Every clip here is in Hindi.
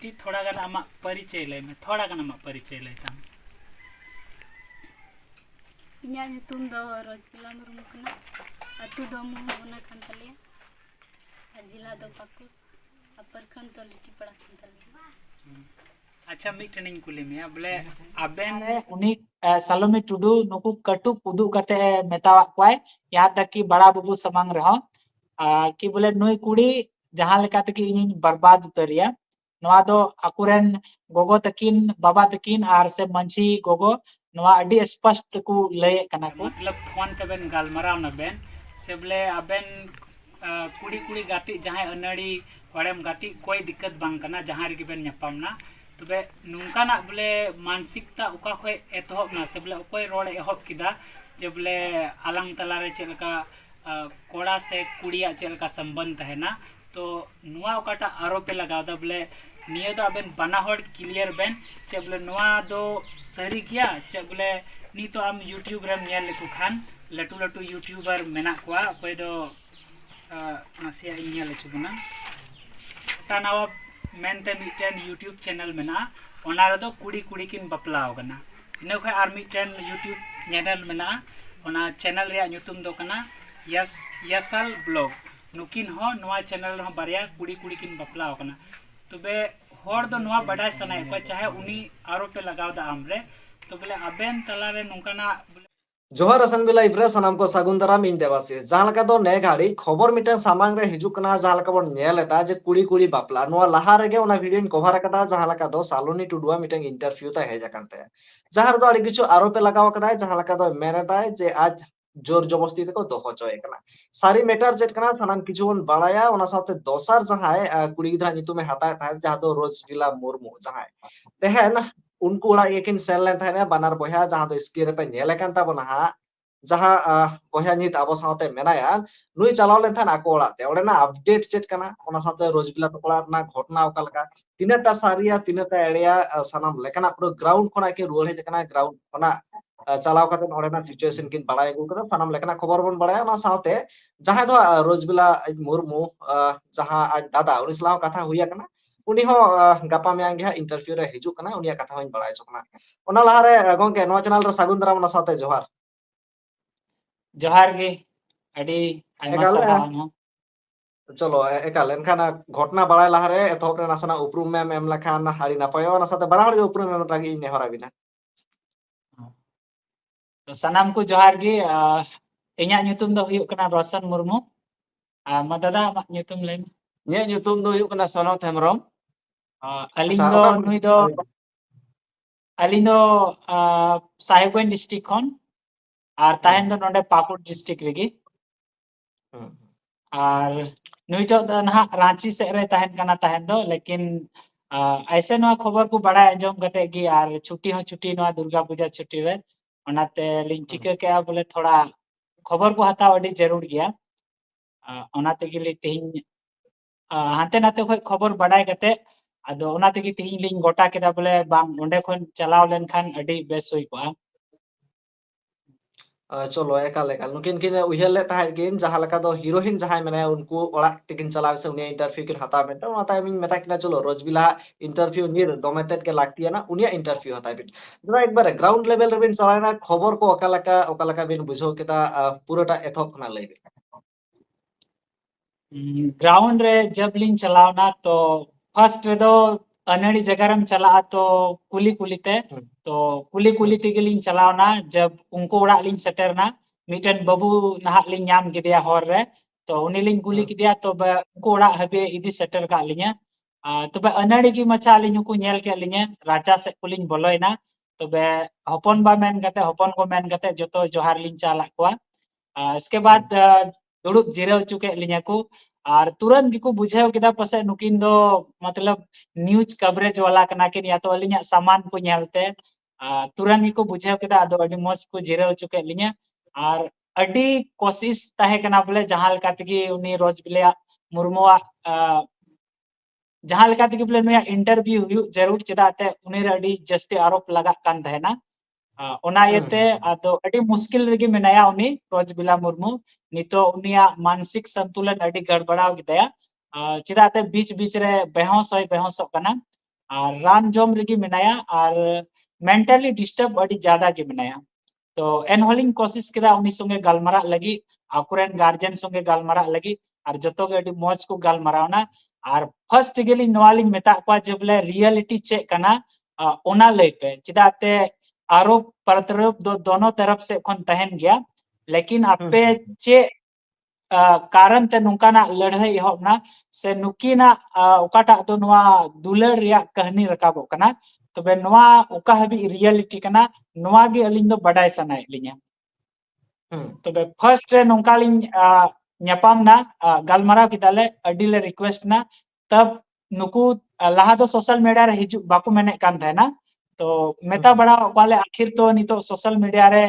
मिट्टी थोड़ा गान आमा परिचय लय में थोड़ा गान आमा परिचय लय ताम इन्या nyutum do Rojbila Murmu kana atu do Muhuna Kantalia जिला दो पाकुर अपरखंड तो लिट्टी पड़ा कंतलिया अच्छा मिटन इन कुली में बोले अबेन उनी सालोमी टुडू नुकु कटु पुदु कते मेतावा क्वाय यहाँ तक कि बड़ा बाबू समंग रहो कि बोले नुई कुड़ी जहां लेका तक इन बर्बाद उतरिया नवा दो अकुरेन गोगो तकिन बाबा तकिन आर से मंची गोगो नवा अडी स्पष्ट को लय कना को मतलब फोन ते बेन गालमराव न बेन से बोले अबेन कुड़ी कुड़ी गाती जहां अनड़ी वड़ेम गाती कोई दिक्कत बांग कना जहां रे बेन न्यापाम ना तबे नुंकाना बोले मानसिकता उका खोय एतहब ना से बोले कोई रोड एहब किदा जे बोले आलंग तलारे चेलका कोड़ा से कुड़िया चेलका संबंध है ना तो नुआ उकाटा आरोप पे लगाव दा बोले निये तो अबेन बना होड़ क्लियर बेन चे बोले नुआ दो सरी किया चे बोले नी तो आम यूट्यूब रे नेल लेकु खान लटू लटू यूट्यूबर मेना कोआ कोई दो नासिया इन्या लेचुगना तानावा मेनते मिटन यूट्यूब चैनल मेना ओना रे दो कुड़ी कुड़ी किन बपलाव कना इने खय आर मिटन यूट्यूब चैनल मेना ओना चैनल रे ᱧᱩᱛᱩᱢ दो कना यसल ब्लॉग नुकिन हो नवा चैनल रे बारिया कुड़ी कुड़ी किन बपलाव कना तबे होड़ दो नवा बडाय सनाय को चाहे उनी आरोप पे लगाव दा हमरे तो बोले अबेन तला रे नुकाना जोहार रसन बिला इब्रे सनाम को सागुन दाराम इन देवासी जहां लका दो ने घाड़ी खबर मिटन सामांग रे हिजुक कना जहां लका बोन नेल एता जे कुड़ी कुड़ी बापला नोआ लहा रेगे ओना वीडियो इन कवर कदा जहां लका दो सालोनी टुडुआ मिटन इंटरव्यू ता हेजा कांते जहां दो अड़ी किछु आरोप पे लगाव कदा जहां लका दो मेरेदाय जे आज जोर जबरदस्ती को दोहो चोय कना सारी मेटर जेट कना सनाम किछु बोन बाड़ाया ओना साथे दोसर जहां कुड़ी गिद्रा नितुमे हताय था जहां दो रोजबिला मुर्मू जहां तेहन उनको उड़ा एकिन सेल लेन थाने बानार बोया जहां तो स्क्रीन पे नेले कान ताबना हा जहां बोया नित आबो साथे मेनाया नुई चलाव लेन थान आको उड़ा ते ओडेना अपडेट चेक कना ओना साथे रोजबिला तोकड़ा ना घटना ओकालका तिनेटा सारिया तिनेटा एड़िया सनाम लेकना पूरा ग्राउंड खोना के रुल हे कना ग्राउंड खोना चलाव काते ओडेना सिचुएशन किन बाड़ाय गु कना सनाम लेकना खबर बन बाड़ाय ओना साथे जहां दो रोजबिला मुर्मू जहां आज दादा उनी सलाव कथा हुइया कना उनी हो गापा मेयांग गे इंटरव्यू रे हिजु कना उनिया कथा होइन बड़ाय चकना ओना लहारे गोंके नवा चैनल रे सागुन दाराम ना साथे जोहार जोहार गे अडी आयमा साराव चलो एकाल एनखान घटना बड़ाय लहारे एतहब रे नासना उपरुम में एम लखान हाड़ी नापायो ना साथे बड़ा हड़ उपरुम में लागी नेहरा बिना तो सनाम को जोहार गे इन्या ᱧᱩᱛᱩᱢ दो हुयुक कना रोशन मुर्मू मा दादा मा ᱧᱩᱛᱩᱢ लay ᱤᱧᱟᱹᱜ ᱧᱩᱛᱩᱢ ᱫᱚ ᱦᱩᱭᱩᱜ ᱠᱟᱱᱟ ᱥᱚᱱᱚᱛ ᱦᱮᱢᱵᱨᱚᱢ अलिंग दो नुई दो अलिंग दो साहेबगंज डिस्ट्रिक्ट खन आर ताहेन दो नोंडे पाकुड़ डिस्ट्रिक्ट रेगी आर नुई तो ना रांची से रे ताहेन कना ताहेन दो लेकिन ऐसे नवा खबर को बड़ा अंजम कते गी आर छुट्टी हो छुट्टी नवा दुर्गा पूजा छुट्टी रे ओनाते लिंग चिका के बोले थोड़ा खबर को हताव अडी जरूर गया ओनाते गिली तेहिन हांते नाते खय खबर बडाय कते आदो ओनाते गी तेहिन लिंग गोटा केदा बोले बांग ओंडे खन चलाव लेन खान अडी बेस होई को चलो एकाल एकाल नुकिन किन उहल ले ताहे किन जहां लका दो हीरोइन जहां मने उनको ओड़ा तिकिन चलाव से उनिया इंटरव्यू किन हता बेटा ओना ताइ मिन मेता किना चलो रोजबिला इंटरव्यू निर दोमेतेट के लागती है ना उनिया इंटरव्यू हता बिन जरा एक बार ग्राउंड लेवल रे बिन चलाना खबर को ओकालका बिन बुझो केता पूराटा एथोक ना लई ग्राउंड रे जब लिंग चलावना तो फर्स्ट रे दो अनड़ी जगह रम चला तो कुली कुलीते तो कुली कुली ते लिंग चलावना जब उनको उड़ा लिंग सेटरना मिटन बाबू नहा लिंग नाम गिदिया हर रे तो उनी लिंग कुली किदिया तो उनको उड़ा हबे इदी सेटर का लिंग तो अनड़ी की मचा लिंग को नेल के लिंग राजा से कुलिंग बोलोयना तो हपन बा मेन कते हपन को मेन कते जतो जोहार लिंग चला को इसके बाद दुड़ुब जिराव चुके लिंग को और तुरंत गिको बुझाव केदा पसे नुकिन दो मतलब न्यूज कवरेज वाला कना किन या तो अलिया सामान को नेलते तुरंत गिको बुझाव केदा अदो अडी मौज को जिराव चुके लिंग और अडी कोशिश ताहे कना बोले जहां लका तगी उनी रोजबिला मुर्मुआ जहां लका तगी बोले नुया इंटरव्यू हुयु जरूर चेदाते उनी रे अडी जस्ती आरोप लगा कान देना ओना येते आदो अडी मुश्किल रेगी मेनाया उनी रोजबिला मुर्मू नितो उनिया मानसिक संतुलन अडी गड़बड़ाव गिदया चेदाते बीच बीच रे बेहोश होय बेहोश कना और रान जम रेगी मेनाया और मेंटली डिस्टर्ब अड़ी ज्यादा के मेनाया तो एनहोलिंग कोशिश केदा उनी संगे गालमारा लगी आकुरेन गार्जियन संगे गालमारा लगी और जतो के अड़ी मौज को गालमारावना और फर्स्ट गेली नवालिंग मेता को जे बोले रियलिटी चेक कना ओना लई पे चिदाते आरोप प्रत्यारोप दोनों तरफ से खन तहन गया लेकिन आपे चे कारण ते नुकाना लड़ाई एहबना से नुकीना ओकाटा दो नवा दुलड़ रिया कहानी रकाबो कना तबे नवा ओका हबी रियलिटी कना नवा गे अलिंग दो बडाय सनाय लिया तबे फर्स्ट रे नोंकालिंग ᱧᱟᱯᱟᱢ ना गालमाराव किदाले अडिले रिक्वेस्ट ना तब नुकु लाहा दो सोशल मीडिया रे हिजु बाकु मेने कान थाना तो मेता बड़ा वाले आखिर तो नितो सोशल मीडिया रे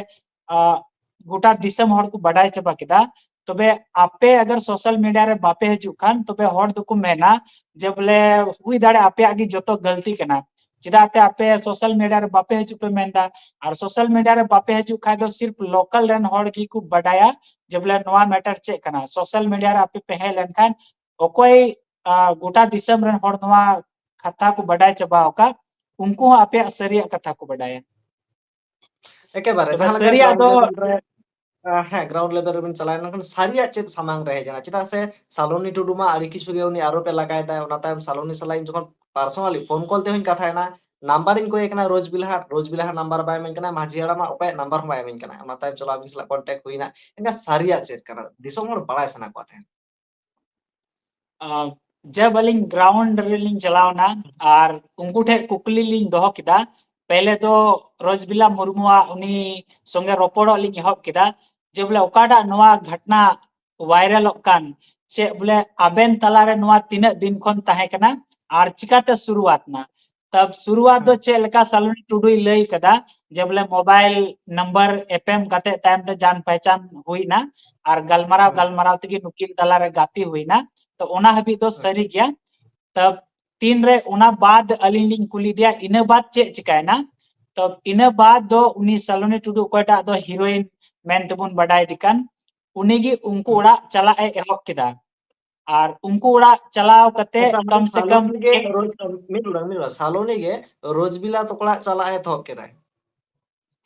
गोटा दिसम हर को बडाय चबा किदा तबे आपे अगर सोशल मीडिया रे बापे हिजु खान तबे हर दुकु मेना जे बोले हुई दाड़े आपे आगे जतो गलती कना चिदाते आपे सोशल मीडिया रे बापे हिजु पे मेंदा और सोशल मीडिया रे बापे हिजु खाय दो सिर्फ लोकल रन हर की को बडाया जे बोले नवा मैटर चेक कना सोशल मीडिया रे आपे पे हेलन खान ओकोई गोटा दिसम रन हर नवा कथा को बडाय चबा ओका उनको आपे सरिया कथा को बडाया एकेबारे तो सरिया दो हाँ ग्राउंड लेवल रेबिन चलाय नखन सारिया चेक सामांग रहे जना चिदा से सालोनी टुडू मा आड़ी किछु गे उनी आरोपे लगाय दा ओना तायम सालोनी सलाई जखन पर्सनली फोन कॉल ते होइन कथा ना नंबर इन को एकना रोज बिलाहा नंबर बाय मेन कना माझी हड़ा मा ओपे नंबर बाय मेन कना ओना तायम चला बिसला कांटेक्ट हुइना एंगा सारिया चेक कना दिसम हर बड़ाय सना को थे जब अलिंग ग्राउंड रेलिंग चलावना और उनको ठे कुकली लिंग दोहो किदा पहले तो रोजबिला मुर्मुआ उनी संगे रोपड़ो लिंग एहब किदा जे बोले ओकाटा नवा घटना वायरल कान चे बोले आबेन तलारे नवा तीन दिन खन ताहे कना और चिकाते शुरुआत ना तब शुरुआत दो चे लेका सालोनी टुडुई लई कदा जे बोले मोबाइल नंबर एपएम कते टाइम ते जान पहचान हुई ना और गलमाराव तगी नुकिन तलारे गाती हुई ना तो ओना हबी तो सरी गया तब तीन रे ओना बाद अलिंग लिंग कुली दिया इने बाद चे चिकायना तब इने बाद दो उनी सालोनी टुडू कोटा दो हीरोइन मेन तबुन बडाय दिकान उनीगी उनको उड़ा चला ए एहब किदा और उनको उड़ा चलाव कते कम से कम रोज सालोनी गे रोज बिला तोकड़ा चला ए थोक केदा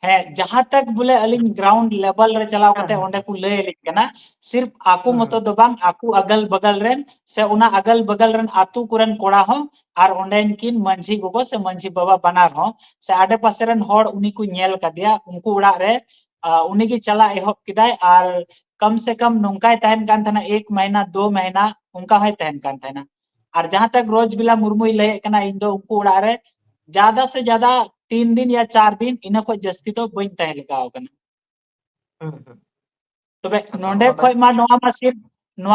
है जहां तक बोले अलिंग ग्राउंड लेवल रे चलाव कते ओंडे को लय लिक कना सिर्फ आकू मतो दो बांग आकू अगल बगल रेन से उना अगल बगल रेन आतु कुरन कोड़ा हो और ओंडेन किन मंझी गोगो से मंझी बाबा बनार हो से आडे पासे रेन होड़ उनी को नेल कदिया उनको उड़ा रे उनी की चला एहब किदाय और कम से कम नोंकाय तहन कान थना 1 महीना 2 महीना उनका है तहन कान थना और जहां तक रोज बिला मुर्मुई लय कना इन दो उनको उड़ा रे ज्यादा से ज्यादा 3 दिन या 4 दिन इना को जस्ती तो बइन तहे लगा कना तबे नोंडे खोय मा नोवा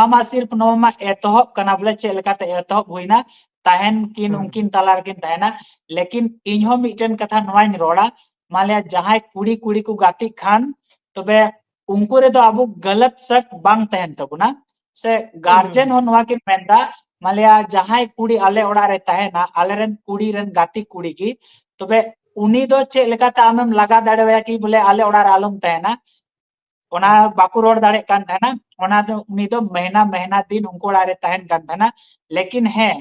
मा सिर्फ नोवा मा एतहब कना बोले चे लेका ते एतहब होइना तहन किन उनकिन तलार किन तहना लेकिन इनहो मिटन कथा नोवाइन रोड़ा माले जहां कुड़ी कुड़ी को गाती खान तबे उनको रे तो अब गलत शक बांग तहन तबुना से गार्जियन हो नोवा किन मेंदा माले जहां कुड़ी आले ओड़ा रे तहना आले रेन कुड़ी रेन गाती कुड़ी की तबे उनी दो चे लेका ता आमेम लगा दाड़ेया कि बोले आले ओड़ा रे आलम तहना ओना बाकु रोड दाड़े कान थाना ओना दो उनी दो महीना महीना दिन उनको ओड़ा रे तहन कान थाना लेकिन है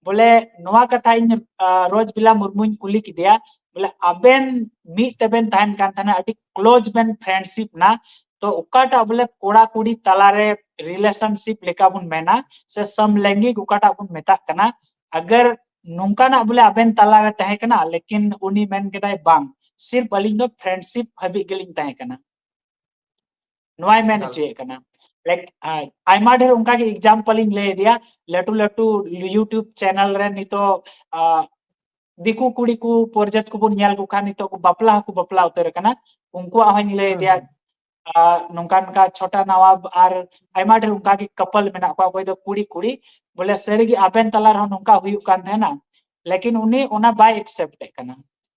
बोले नोवा कथा इन रोज बिला मुर्मुन कुली की दिया बोले अबेन मी तबेन तहन कान थाना अति क्लोज बेन फ्रेंडशिप ना तो उकाटा बोले कोड़ा कुड़ी तलारे रिलेशनशिप लेका बुन मेना से समलैंगिक उकाटा बुन मेता कना अगर नोंका ना बोले अबेन तलारे तहे कना लेकिन उनी मेन केदाय बांग सिर्फ अलिंग दो फ्रेंडशिप हबी गेलिंग तहे कना नोय मेन चे कना लाइक आइमा ढेर उनका के एग्जांपल इन ले दिया लटू लटू यूट्यूब चैनल रे नितो दिकु कुड़ी को प्रोजेक्ट को बुन न्याल को खान नितो को बपला उतर कना उनको हन ले दिया नोंकान का छोटा नवाब और आइमा ढेर उनका के कपल मेना को कोई दो कुड़ी कुड़ी बोले सरीगी आबेन तलार हो नोंका हुयु कान थे ना लेकिन उनी ओना बाय एक्सेप्ट कना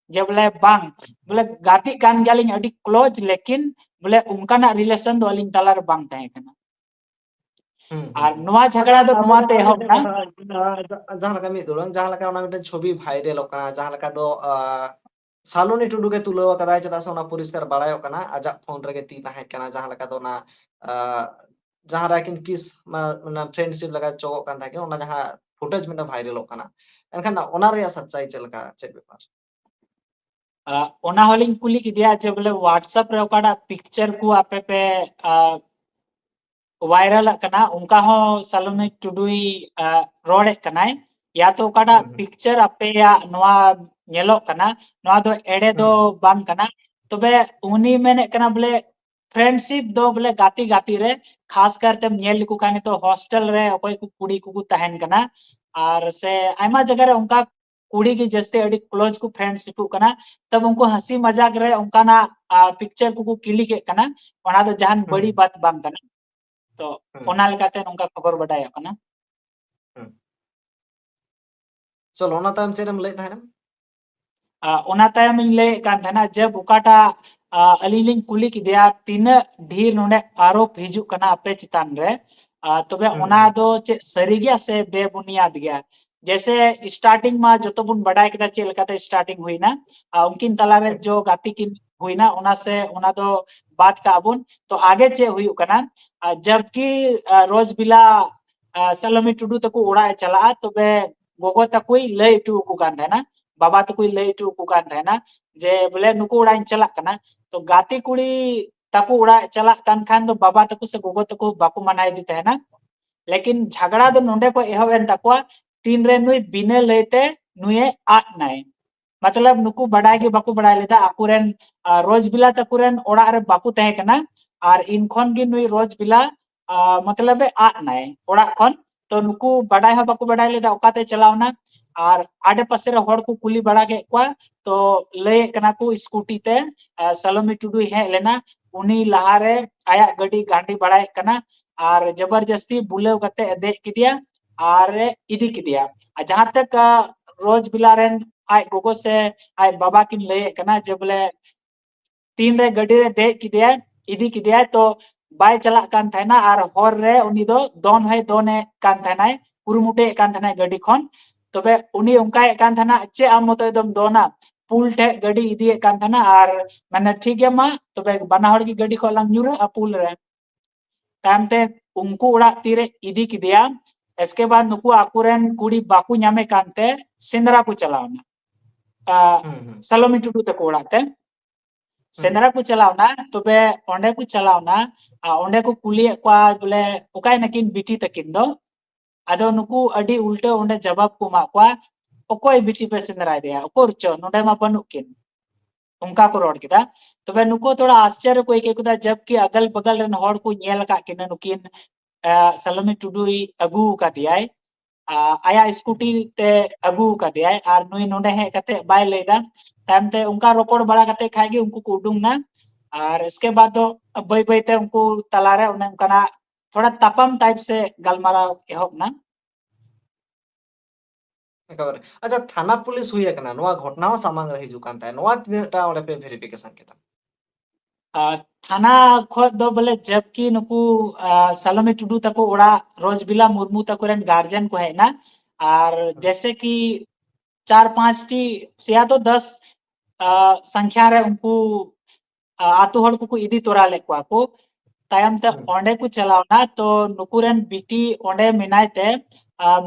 जब बोले बांग बोले गाती कान गालिंग अडी क्लोज लेकिन बोले उनका ना रिलेशन दो अलिंग तलार बांग तहे कना और नोवा झगड़ा दो नोवा ते हो ना जहां लगा मी दुरन जहां लगा ओना मिटन छवि भाइरल ओकना जहां लगा दो सालोनी टुडू के तुलो कदाय चदा से ओना परिष्कार बाड़ाय ओकना आजा फोन रे ती ताहे कना जहां लगा दो ना जहां राकिन किस ना फ्रेंडशिप लगा चोगो कान थाके ओना जहां फुटेज में भाइरल कना एनखान ओना रे सच्चाई चलका चे बेपार ओना होलिंग कुली किदिया जे बोले व्हाट्सएप रे ओकाडा पिक्चर को आपे पे वायरल कना उनका हो सलोमी टुडुई रोड कनाय या तो ओकाडा पिक्चर आपे या नवा नेलो कना नवा दो एडे दो बांग कना तबे उनी मेने कना बोले फ्रेंडशिप दो बोले गाती गाती रे खास करते नेल लिकु कानी तो हॉस्टल रे ओकोय को कुड़ी को तहन कना और से आयमा जगह रे उनका कुड़ी की जस्ते अडी क्लोज को फ्रेंडशिप कना तब उनको हंसी मजाक रे उनका ना पिक्चर को क्लिक के कना ओना दो जहान बड़ी बात बांग कना तो ओना लेकाते नोंका खबर बडाय कना चलो ओना तायम चेरम ले थायम ओना तायम इन ले कान थाना जब उकाटा अलिलिंग कुली किदिया तीन ढीर नोंडे आरोप हिजु कना अपे चितान रे तबे ओना दो चे सरी गया से बेबुनियाद गया जैसे स्टार्टिंग में जो तो बुन बडाय केदा चे लेकाते स्टार्टिंग हुईना उनकिन तलारे जो गाती किन हुईना ओना से ओना दो बात का अबुन तो आगे चे हुई कना जबकि रोज बिला सलोमी टुडू तको उड़ा चला तबे गोगो तकुई लय टू को कान थाना बाबा तकुई लय टू को कान थाना जे बोले नुको उड़ा चला कना तो गाती कुड़ी तको उड़ा चला कान खान तो बाबा तको से गोगो तको बाकू मनाई दी थाना लेकिन झगड़ा दो नोंडे को एहवेन तको तीन रे नुई बिने लेते नुए आट नाय मतलब नुकु बडाय के बाकू बडाय लेदा आकुरेन रोज बिला तकुरेन ओड़ा रे बाकू तहे कना और इनखन गी नुई रोज बिला मतलब आट नाय ओड़ा खन तो नुकु बडाय हो बाकू बडाय लेदा ओकाते चलावना और आडे पासे रे होड़ को कुली बड़ा के क्वा तो ले कना को स्कूटी ते सलोमी टुडू हे लेना उनी लहारे आया गडी गांडी बडाय कना और जबरदस्ती बुलेव कते दे किदिया और इदी किदिया जहां तक रोज बिला रेन आय गोगो से आय बाबा किन ले कना जे बोले तीन रे गडी रे दे किदिया इदी किदिया तो बाय चला कान थाना और होर रे उनी दो दोन है दोने कान थाना कुरुमुटे कान थाना गडी खन तबे उनी उनका कान थाना चे आम मतो एकदम दोना पुल ठे गडी इदी कान थाना और माने ठीक है मा तबे बना हड़ की गडी को लंग न्यूरे आ पुल रे तामते उनको उड़ा तीरे इदी किदिया इसके बाद नुकु आकुरेन कुड़ी बाकू न्यामे कानते सिंदरा को चलावना सलोमी टुडू तको उड़ाते सेंदरा को चलावना तबे ओंडे को चलावना ओंडे को कुली को बोले ओकाय नकिन बिटी तकिन दो आदो नुकु अडी उल्टे ओंडे जवाब को मा को ओकोय बिटी पे सेंदरा दिया ओकोर चो नोडे मा बनुकिन उनका को रोड किदा तबे नुको थोड़ा आश्चर्य को एक कुदा जबकि अगल बगल रन होड़ को नेल का किन नुकिन सलोमी टुडू अगू का दियाय आया स्कूटी ते अगू का दियाय और नुई नोडे हे कते बाय लेदा तामते उनका रोपड़ बड़ा कते खाएगी उनको को उडुंग ना और इसके बाद तो बई बई ते उनको तलारे उन्हें उनका थोड़ा तपम टाइप से गलमारा एहोब ना खबर अच्छा थाना पुलिस हुई कना नवा घटना सामांग रही जुकान ता नवा तिनटा ओडे पे वेरिफिकेशन केता थाना खो दो बोले जबकि नुकु सलोमी टुडू तको उड़ा रोज बिला मुर्मू तको रेन गार्जियन को है ना और जैसे कि 4-5 टी या तो 10 संख्या रे उनको आतु हड़ को इदी तोरा ले को तायम ते ओंडे को चलावना तो नुकुरेन बिटी ओंडे मिनायते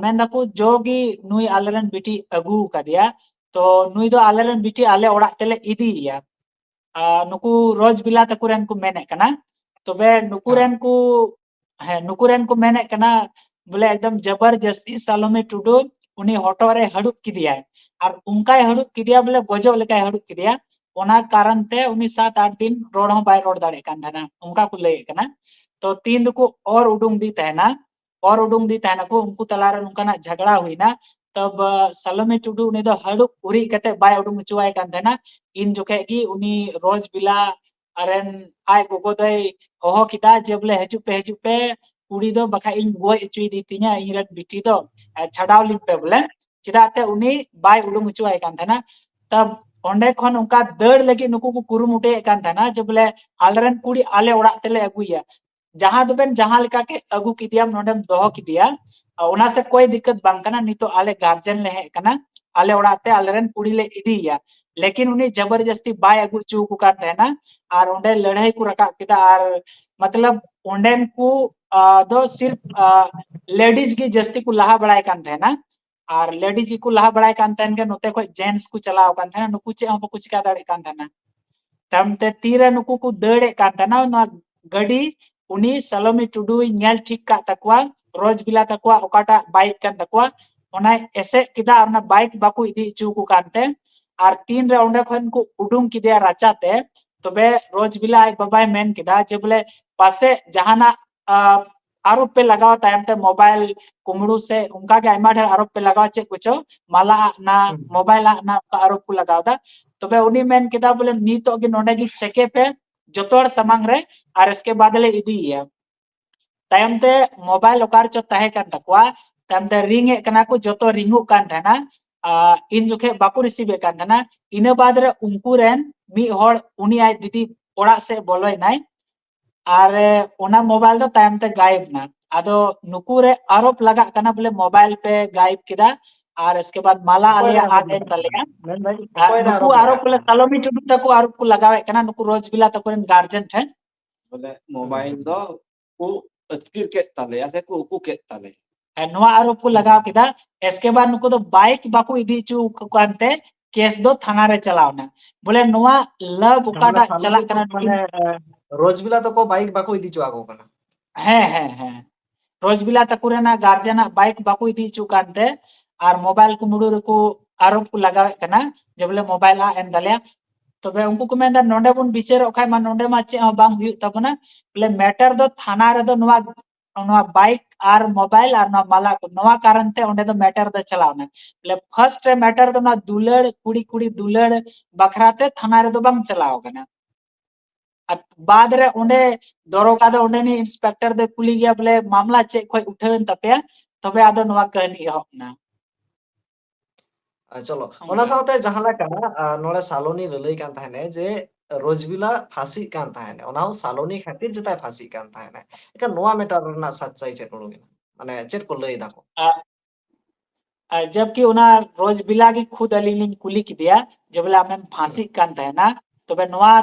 मेन दको जोगी नुई आलेरन बिटी अगू कदिया तो नुई दो आलेरन बिटी आले ओड़ा तेले इदीया नुकु रोज बिला तकुरेन को मेने कना तबे नुकुरेन को मेने कना बोले एकदम जबरदस्ती सलोमी टुडू उनी हॉटो रे हडुप किदिया और उनका हडुप किदिया बोले गजो लेका हडुप किदिया ओना कारण ते उनी 7-8 दिन रोड हो बाय रोड दाड़े कान थाना उनका को ले कना तो तीन को और उडुंग दी तहना को उनको तलारे उनका झगड़ा हुई ना तब सलोमी टुडू उनी दो हडुप उरी कते बाय उडुंग चुवाय कान थाना इन जोखे की उनी रोज बिला अरेन आय गोगो दई होहो किदा जे बोले हजु पे कुड़ी दो बखा इन गोय चुई दी तिया इरन बिटी दो छडाव लिन पे बोले चिदाते उनी बाय उडुंग चुवाय कान थाना तब ओंडे खन उनका दड़ लगी नुकु को कुरुमुटे कान थाना जे बोले आलरन कुड़ी आले ओड़ा तेले अगुया जहां दुबेन जहां लेका के अगु किदिया नोडम दोहो किदिया ओना से कोई दिक्कत बांग कना नितो आले गार्जियन ले है कना आले ओड़ा ते आलरन कुड़ी ले इदिया लेकिन उन्हें जबरदस्ती बाय अगु चू को कान थाना और ओंडे लड़ाई को रका किदा और मतलब ओंडेन को दो सिर्फ लेडीज की जस्ती को लहा बड़ाय कान थेना और लेडीज की को लहा बड़ाय कान थेन के नोते को जेंट्स को चलाव कान थेना नुकु चे हम को चिका दाड़े कान थेना तमते तीरे नुकु को दड़े कान थेना ना गडी उनी सलोमी टुडू नेल ठीक का तकवा रोज बिला तकवा ओकाटा बाइक कान तकवा ओना एसे किदा ओना बाइक बाकू इदी चू को कानते और तीन रे ओंडे खन को उडुंग किदे राचाते तबे रोज बिला आई बाबाई मेन किदा जे बोले पासे जहाना आरोप पे लगाओ तायम ते मोबाइल कुमड़ू से उनका के आयमा ढेर आरोप पे लगाओ चे कुछ माला ना मोबाइल ना आरोप को लगाओ दा तबे उनी मेन किदा बोले नी तो गे नोडे गी चेके पे जोतोड़ समांग रे और इसके बाद ले इदी है तायम ते मोबाइल ओकार चो ताहे कान तकवा तायम ते रिंग ए कना को जोतो रिंगु कान थाना इन जोखे बाकू रिसीव कान थाना इने बाद रे उनकू रेन मी होड़ उनी आय दीदी ओड़ा से बोलोय नाय और ओना मोबाइल दो तायम ते गायब ना आदो नुकू रे आरोप लगा कना बोले मोबाइल पे गायब किदा और इसके बाद माला आलिया आद एन तलिया नुकू आरोप बोले सलोमी टुडू तको आरोप को लगावे कना नुकू रोज बिला तको रेन गार्जियन थे बोले मोबाइल दो को अतकिर के ताले से को उकु के ताले नवा आरोप को लगाव किदा इसके बाद नुकू तो बाइक बाकू इदी चू कानते केस दो थाना रे चलावना बोले नवा लब उकाटा चला कना माने रोज बिला तो को बाइक बाको इदी चुआ को कना है रोज बिला तकुरेना गार्जियन बाइक बाकू इदी चू कानते और मोबाइल को मुडू रे को आरोप को लगावे कना जे बोले मोबाइल आ एम दालिया तबे उनको को मेंदा नोंडे बुन बिचार ओखाय मा नोंडे मा चे बांग हुई तबना बोले मैटर दो थाना रे दो नवा बाइक और मोबाइल और नवा माला को नवा कारण ते ओंडे दो मैटर दो चलावना बोले फर्स्ट मैटर दो ना दुलड़ कुड़ी कुड़ी दुलड़ बखराते थाना रे दो बांग चलाव कना बाद रे ओंडे दरोका दो ओंडे नि इंस्पेक्टर दे कुली गया बोले मामला चे खोय उठेन तपे तबे आदो नवा कहनी एहबना चलो ओना साथे जहां लका नोडे सालोनी ललई कान थाने जे रोजबिला फांसी कान थाने ओना सालोनी खातिर जताय फांसी कान थाने एका नोआ मेटर रना सच्चाई चे तोड़ो माने चेत को लई दाको जबकि उना रोज बिला की खुद अली कुली की दिया जब बोले हमें फांसी कान थाना तबे नोआ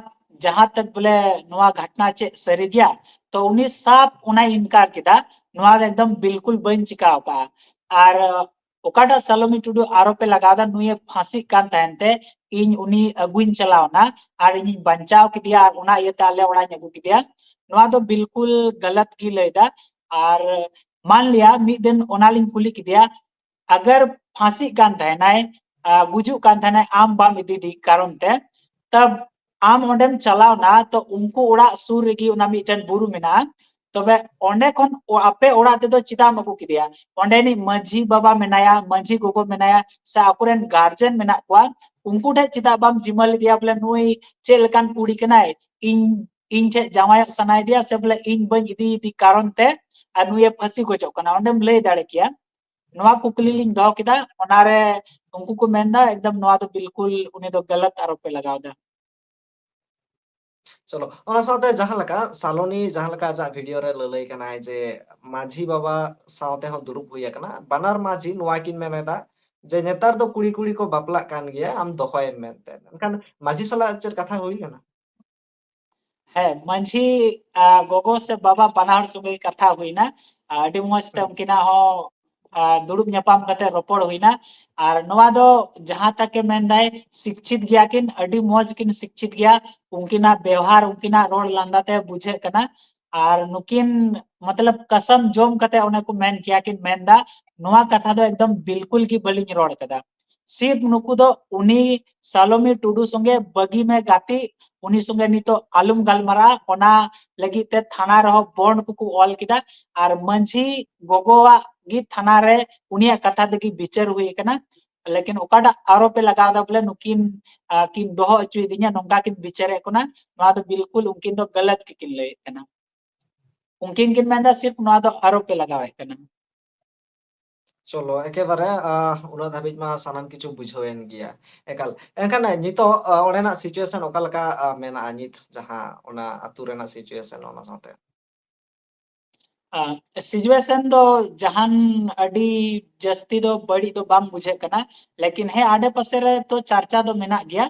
जहां तक बोले नोआ घटना चे सरी गया तो उनी साफ उना इनकार किदा नोआ एकदम बिल्कुल बन चिकाव का और ओकाटा सलोमी टुडू आरोपे लगादा नुए फांसी कान थानते इन उनी अगुइन चलावना और इन बंचाव की दिया और उना ये ताले उड़ा अगु की दिया नोआ तो बिल्कुल गलत की लेदा और मान लिया मी दिन ओनालिन कुली की दिया अगर फांसी कान थानाय गुजु कान थानाय आम बाम इदी दी कारण ते तब आम ओंडेम चलावना तो उनको ओड़ा सुर रेगी उना मिटन बुरु मेना तबे ओंडे खन आपे ओड़ा ते दो चिता मगु की दिया ओंडे नि मजी बाबा मेनाया मजी गोगो मेनाया से आकुरेन गार्जियन मेना क्वा उनको ठे चिता बाम जिमल दिया बोले नुई चे लकान कुड़ी कनाय इन ठे जामाय सनाय दिया से बोले इन बन इदी कारण ते आ नुए फांसी गोजो कना ओंडेम लई दाड़े किया नोआ कुकली लिंग दो किदा ओनारे उनको को मेंदा एकदम नोआ तो बिल्कुल उनी तो गलत आरोप पे लगावदा चलो ओना साथे जहां लका सालोनी जहां लका जा वीडियो रे ललई कनाय जे माझी बाबा साथे हो दुरुप हुई कना बानार माझी नोआ किन मेनेदा जे नेतार दो कुड़ी कुड़ी को बापला कान गया आम दोखोय मेनते एनखान माझी सला चेर कथा हुई कना है मंझी गोगो से बाबा बनाहर सुगे कथा हुईना अडी मस्त ते उनकिना हो दुड़ुब ᱧᱟᱯᱟᱢ कते रोपड़ हुईना और नोआ दो जहां तक के मेंदाय शिक्षित गया किन अडी मौज किन शिक्षित गया उनकिना व्यवहार उनकिना रोड लांदाते बुझे कना और नुकिन मतलब कसम जोम कते ओने को मेन किया किन मेंदा नोआ कथा दो एकदम बिल्कुल की बलिंग रोड कदा सिर्फ नुकु दो उनी सालोमी टुडू संगे बगी में गाती उनी संगे नितो आलुम गलमरा ओना लगी ते थाना रहो बॉन्ड को ऑल किदा और मंझी गोगोवा गी थाना रे उनिया कथा दगी विचार हुई कना लेकिन ओकाडा आरोप लगाव दा बोले नुकिन किन दोहो अचुई दिnya नोंगा किन विचारे कोना नोआ दो बिल्कुल उनकिन दो गलत किन ले कना उनकिन किन मेंदा सिर्फ नोआ दो आरोप लगावे कना चलो एकेबारे उना धाबिज मा सानाम किछु बुझोएन गया एकाल एनखान नितो ओनेना सिचुएशन ओकालका मेना नित जहां ओना अतु रेना सिचुएशन ओना साथे सिचुएशन दो जहान अडी जस्ती दो बड़ी दो बाम बुझे कना लेकिन है आडे पासे रे तो चर्चा दो मेना गया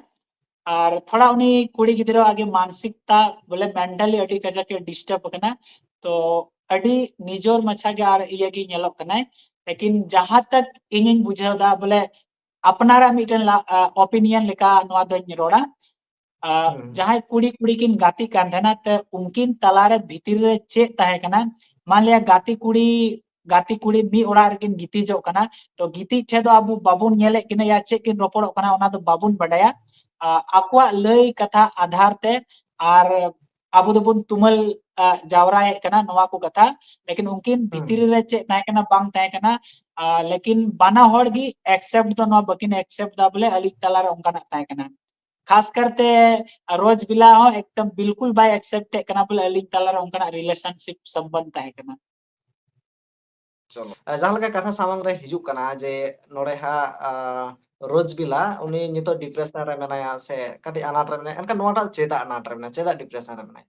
और थोड़ा उनी कुड़ी गिदरो आगे मानसिकता बोले मेंटली अडी कजा के डिस्टर्ब कना तो अडी निजोर मछा के आर इये गी नेलोक कनाय लेकिन जहां तक इनिन बुझाव दा बोले अपनारा मिटन ओपिनियन लेका नवा दोኝ रोड़ा जहां कुड़ी कुड़ी किन गाती कान थेना ते उनकिन तलारे भीतिर रे चे ताहे कना मान लिया गाती कुड़ी मी ओड़ा रेकिन गिती जो कना तो गिती ठे दो अबु बाबुन नेले किना या चे किन रोपड़ो कना ओना दो बाबुन बडाया आकुआ लय कथा आधार ते आर अबु दोबुन तुमल जावराए कना नवा को कथा लेकिन उनकिन भीतर रे चे ताहे कना बांग ताहे कना लेकिन बाना होड़ गी एक्सेप्ट दो नवा बकिन एक्सेप्ट दा बोले अली तलारे उनका ताहे कना खास करते रोज बिला हो एकदम बिल्कुल बाय एक्सेप्ट कना बोले अली तलारे उनका रिलेशनशिप संबंध ताहे कना चलो जहां लगा कथा सामंग रे हिजुक कना जे नोरे हा रोज बिला उनी नितो डिप्रेशन रे मेनाया से कटी अनाट रे मेनाया एनका नोटा चेदा अनाट रे मेनाया चेदा डिप्रेशन रे मेनाया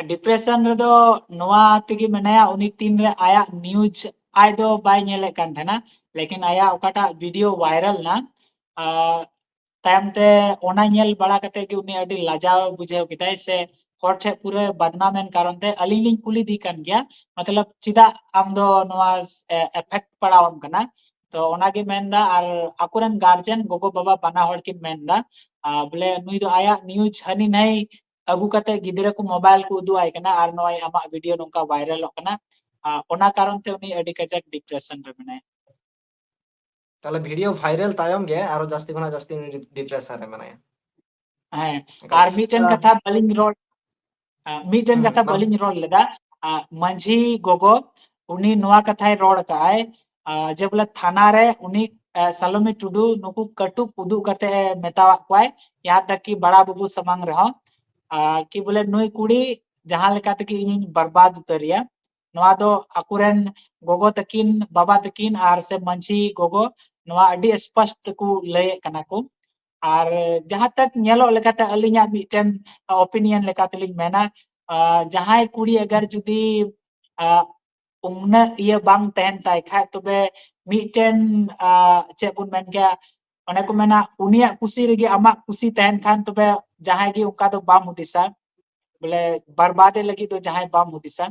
डिप्रेशन रे दो नोआ तिगी मेनाया उनी तीन रे आया न्यूज आय दो बाय नेले कान थेना लेकिन आया ओकाटा वीडियो वायरल ना तायमते ओना नेल बड़ा कते कि उनी अडी लाजाव बुझेव किताय से हर ठे पूरे बदनामेन कारण ते अलिलिंग कुली दी कान गया मतलब चिदा आम दो नोआ इफेक्ट पड़ावम कना तो ओनागे मेनदा आर अकुरन गार्जियन गोगो बाबा बना हर किन मेनदा बोले नुई दो आया न्यूज हनी नहीं अगु कते गिदरे को मोबाइल को उदु आय कना आर नोय आमा वीडियो नोका वायरल कना ओना कारण ते उनी अडी कजक डिप्रेशन रे मेनाय ताले वीडियो वायरल तायम गे आरो जास्ती खना जास्ती डिप्रेशन रे मेनाया हैं आर मीटन कथा बलिंग रोड मीटन कथा बलिंग रोड लेदा मंझी गोगो उनी नोआ कथाय रोड काय जे बोले थाना रे उनी सालोमी टुडू नुकु कटु पुदु कते मेतावा क्वाय यहाँ तक कि बड़ा बाबू समंग रहो कि बोले नुई कुड़ी जहां लेका तक इन बर्बाद उतरिया नोआ दो अकुरेन गोगो तकिन बाबा तकिन आर से मंझी गोगो नोआ अडी स्पष्ट को लय कना को आर जहां तक नेलो लेकाते अलिया मिटन ओपिनियन लेकाते लिंग मेना जहां कुड़ी अगर जुदी उमना ये बांग तहन ताय खा तबे मिटन चे बुन मेन गया ओने को मेना उनिया कुसी रेगे आमा कुसी तहन खान तबे जहां गी उनका तो बाम हुदिसा बोले बर्बादे लगी तो जहां बाम हुदिसा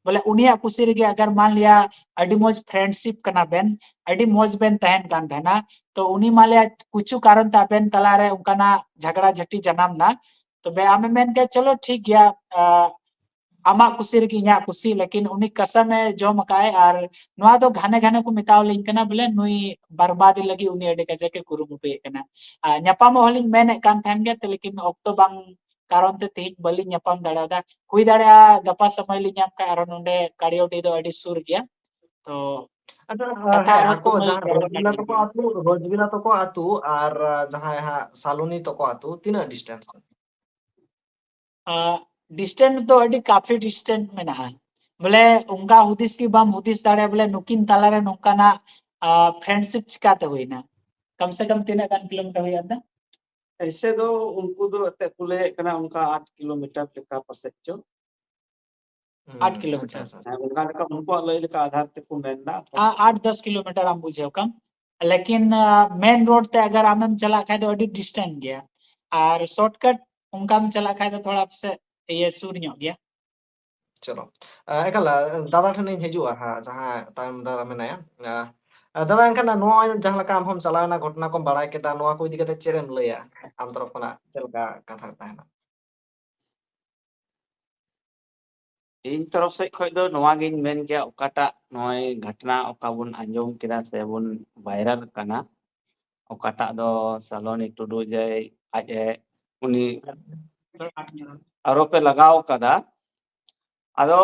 बोले उनिया कुसी रेगे अगर मान लिया अडी मोज फ्रेंडशिप कना बेन अडी मोज बेन तहन कान देना तो उनी माले कुछ कारण ता बेन तलारे उनका झगड़ा झटी जनाम ना तो बे आमे मेन के चलो ठीक गया आमा कुसी रे इया कुसी लेकिन उनी कसम जम काय आर नोआ दो घाने घाने को मिताव लिंग कना बोले नुई बर्बादी लगी उनी अडे कजे के कुरुमुटु कना न्यापाम होलिंग मेने कान थान गे ते लेकिन ऑक्तो बांग कारण ते तेज बलि न्यापाम दाड़ा हुई दाड़ा गपा समय लि न्याम का आरो नोंडे काडियोडी दो अडी सुर गया तो अच्छा आको जहां रोजबिला तो को आतु आर जहां हा सालोनी तो को आतु तीना डिस्टेंस डिस्टेंस तो अडी काफी डिस्टेंस में ना बोले उनका हुदिस की बाम हुदिस दाड़े बोले नुकिन तालारे नोंकाना फ्रेंडशिप चिकाते हुई ना कम से कम 3 किलोमीटर हुई अंदा ऐसे दो उनको दो अते कुले कना उनका 8 किलोमीटर लेका पसे चो 8 किलोमीटर उनका लेका उनको लय लेका आधार ते को मेनना 8-10 किलोमीटर हम बुझे कम लेकिन मेन रोड ते अगर आम चला खाए तो अडी डिस्टेंस गया और शॉर्टकट उनका में चला खाए तो थोड़ा से ये सूर ᱧᱚᱜ गया चलो एकला दादा ठन हिजुआ हा जहां तायम दारा मेनाया दादा एनखान नोआ जहां लका हम चलावना घटना को बड़ाय केदा नोआ को इदी कते चेरेम लया आम तरफ खना चलका कथा ताहना इन तरफ से खय दो नोआ गिन मेन के ओकाटा नोय घटना ओका बुन अंजम केदा से बुन वायरल कना ओकाटा दो सालोनी टुडू जे आज उनी आरोपे लगाव कदा आदो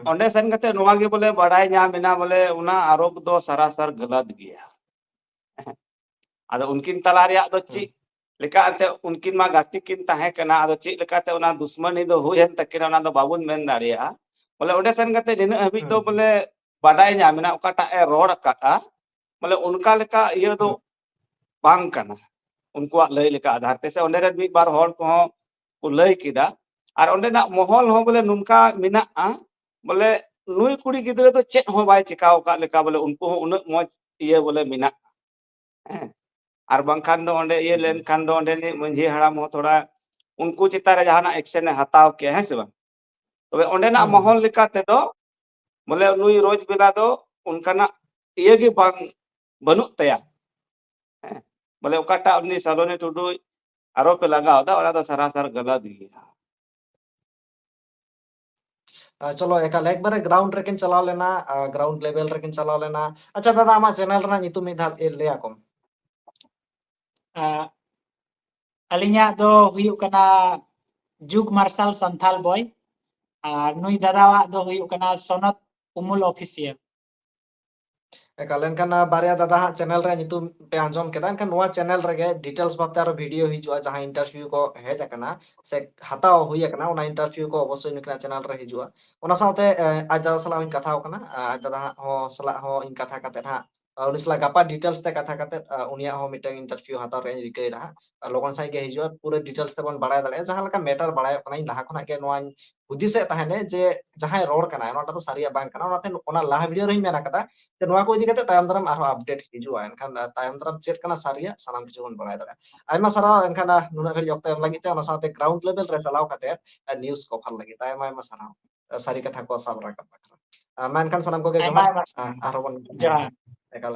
ओंडे सेन कते नोआ गे बोले बड़ाय nya मेना बोले उना आरोप दो सरासर गलत गया आदो उनकिन तला रिया दो ची लेका अते उनकिन मा गाती किन ताहे कना आदो ची लेका ते उना दुश्मनी दो हुयन तकिन उना दो बाबुन मेन दाड़िया बोले ओंडे सेन कते दिन हबी दो बोले बड़ाय nya मेना ओकाटा ए रोड काटा बोले उनका लेका इयो दो बांग कना उनकुआ लय लेका आधार ते से ओंडे रे मी बार होड़ को को लय किदा और ओंडे ना मोहल हो बोले नुनका मिना बोले नुई कुड़ी गिदरे तो चेत हो बाय चिकाव का लेका बोले उनको उन मौज ये बोले मिना और बंखान दो ओंडे ये लेन खान दो ओंडे नि मंझी हराम हो थोड़ा उनको चिता रे जहाना एक्शन हताव के है से बा तबे ओंडेना महल लेका तेदो बोले नुई रोज बेला दो उनकाना इये गे बांग बनुक तया बोले ओकाटा उनी सालोनी टुडू आरो पे लगाव दा ओना दो सरासर गलत गया चलो एकाल एक बारे ग्राउंड रेकिन चलाव लेना ग्राउंड लेवल रेकिन चलाव लेना अच्छा दादा आमा चैनल रे नितुम मिधा लेया कम अलिया दो हुयुक कना जुग मार्शल संथाल बॉय और नुई दादावा दो हुयुक कना सोनत उमुल ऑफिशियल एकाल एनखान बारिया दादा हा चैनल रे नितुम पे आंजम केदा एनखान नोआ चैनल रेगे डिटेल्स बाबते आरो वीडियो हिजुआ जहां इंटरव्यू को हेज अकना से हताव हुई अकना ओना इंटरव्यू को अवश्य नुकना चैनल रे हिजुआ ओना साथे आज दादा सला इन कथा होकना आज दादा हो सला हो इन कथा कते हा उनी सला गापा डिटेल्स ते कथा कते उनिया हो मिटे इंटरव्यू हताव रे रिकै रहा लोगन साइ के हिजुआ पूरे डिटेल्स ते बन बड़ाय दले जहां लका मैटर बड़ाय कना इन लहा खना के नोआ हुदिसे ताहेने जे जहां रोड कना ओनाटा तो सारिया बांग कना ओनाते ओना लहा वीडियो रे मेना कदा ते नोआ को इदि कते तायम दाराम आरो अपडेट हिजुआ एनखान तायम दाराम चेक कना सारिया सानाम किछु बन बड़ाय दले आयमा सारा एनखान नुना घड़ी ऑक्ट एम लगी ते ओना साथे ग्राउंड लेवल रे चलाव कते न्यूज़ कवर लगी तायम आयमा सारा सारी कथा को साब राखा मैं एनखान सानाम को के जोहार आरो बन जोहार